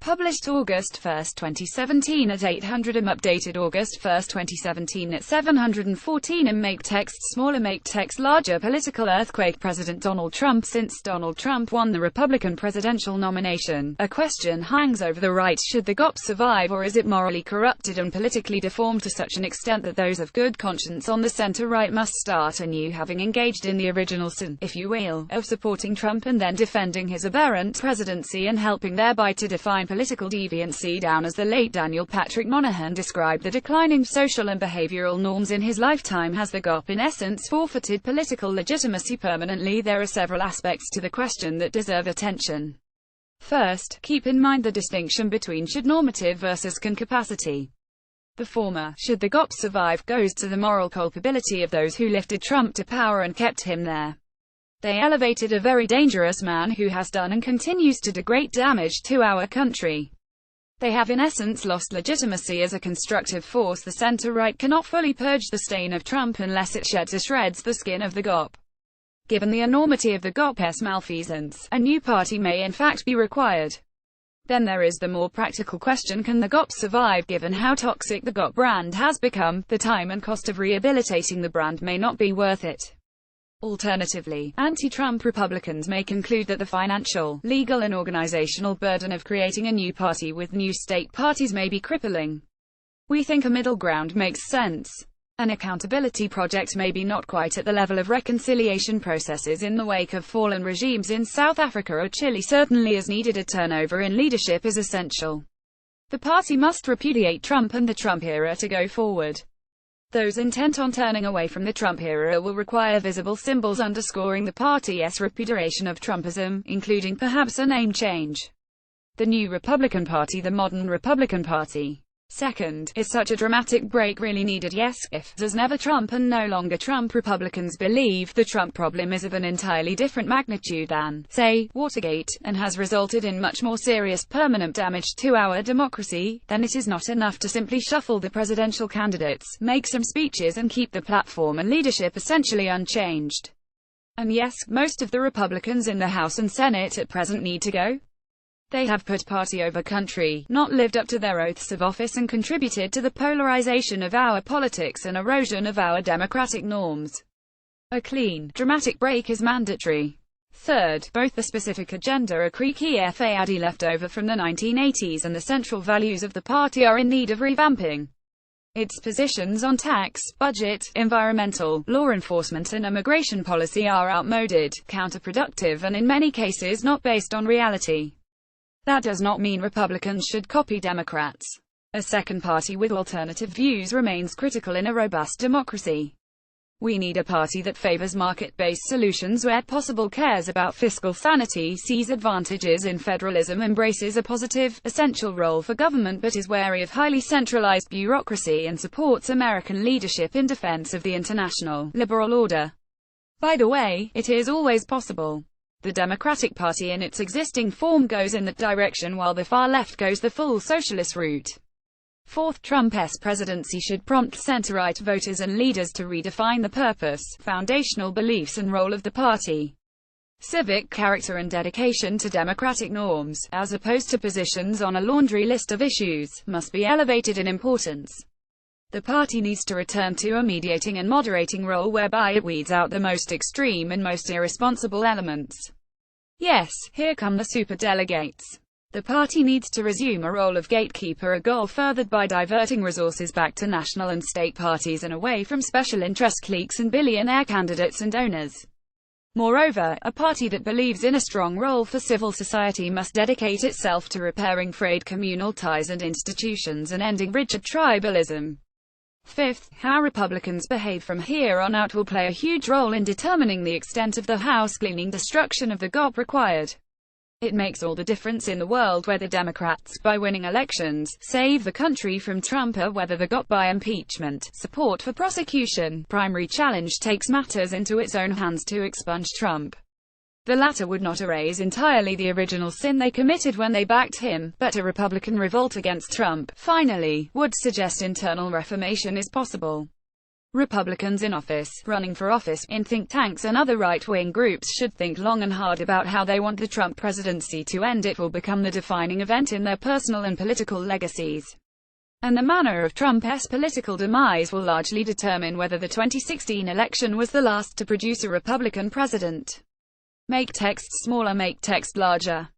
Published August 1, 2017 at 800 am. Updated August 1, 2017 at 714 am. Make text smaller, make text larger. Political earthquake. President Donald Trump. Since Donald Trump won the Republican presidential nomination, a question hangs over the right: should the GOP survive, or is it morally corrupted and politically deformed to such an extent that those of good conscience on the center-right must start anew, having engaged in the original sin, if you will, of supporting Trump and then defending his aberrant presidency and helping thereby to define political deviancy down, as the late Daniel Patrick Moynihan described the declining social and behavioral norms in his lifetime. Has the GOP in essence forfeited political legitimacy permanently? There are several aspects to the question that deserve attention. First, keep in mind the distinction between should normative versus can capacity. The former, should the GOP survive, goes to the moral culpability of those who lifted Trump to power and kept him there. They elevated a very dangerous man who has done and continues to do great damage to our country. They have in essence lost legitimacy as a constructive force. The center-right cannot fully purge the stain of Trump unless it sheds to shreds the skin of the GOP. Given the enormity of the GOP's malfeasance, a new party may in fact be required. Then there is the more practical question: can the GOP survive? Given how toxic the GOP brand has become, the time and cost of rehabilitating the brand may not be worth it. Alternatively, anti-Trump Republicans may conclude that the financial, legal and organizational burden of creating a new party with new state parties may be crippling. We think a middle ground makes sense. An accountability project may be not quite at the level of reconciliation processes in the wake of fallen regimes in South Africa or Chile certainly is needed. A turnover in leadership is essential. The party must repudiate Trump and the Trump era to go forward. Those intent on turning away from the Trump era will require visible symbols underscoring the party's repudiation of Trumpism, including perhaps a name change. The new Republican Party, the modern Republican Party. Second, is such a dramatic break really needed? Yes, if, as never Trump and no longer Trump Republicans believe the Trump problem is of an entirely different magnitude than, say, Watergate, and has resulted in much more serious permanent damage to our democracy, then it is not enough to simply shuffle the presidential candidates, make some speeches and keep the platform and leadership essentially unchanged. And yes, most of the Republicans in the House and Senate at present need to go. They have put party over country, not lived up to their oaths of office, and contributed to the polarization of our politics and erosion of our democratic norms. A clean, dramatic break is mandatory. Third, both the specific agenda, a creaky FAD left over from the 1980s, and the central values of the party are in need of revamping. Its positions on tax, budget, environmental, law enforcement and immigration policy are outmoded, counterproductive and in many cases not based on reality. That does not mean Republicans should copy Democrats. A second party with alternative views remains critical in a robust democracy. We need a party that favors market-based solutions where possible, cares about fiscal sanity, sees advantages in federalism, embraces a positive, essential role for government but is wary of highly centralized bureaucracy, and supports American leadership in defense of the international, liberal order. By the way, it is always possible. The Democratic Party in its existing form goes in that direction, while the far left goes the full socialist route. Fourth, Trump's presidency should prompt center-right voters and leaders to redefine the purpose, foundational beliefs and role of the party. Civic character and dedication to democratic norms, as opposed to positions on a laundry list of issues, must be elevated in importance. The party needs to return to a mediating and moderating role whereby it weeds out the most extreme and most irresponsible elements. Yes, here come the superdelegates. The party needs to resume a role of gatekeeper, a goal furthered by diverting resources back to national and state parties and away from special interest cliques and billionaire candidates and donors. Moreover, a party that believes in a strong role for civil society must dedicate itself to repairing frayed communal ties and institutions and ending rigid tribalism. Fifth, how Republicans behave from here on out will play a huge role in determining the extent of the house-cleaning destruction of the GOP required. It makes all the difference in the world whether Democrats, by winning elections, save the country from Trump, or whether the GOP, by impeachment, support for prosecution, primary challenge, takes matters into its own hands to expunge Trump. The latter would not erase entirely the original sin they committed when they backed him, but a Republican revolt against Trump, finally, would suggest internal reformation is possible. Republicans in office, running for office, in think tanks and other right-wing groups should think long and hard about how they want the Trump presidency to end. It will become the defining event in their personal and political legacies. And the manner of Trump's political demise will largely determine whether the 2016 election was the last to produce a Republican president. Make text smaller, make text larger.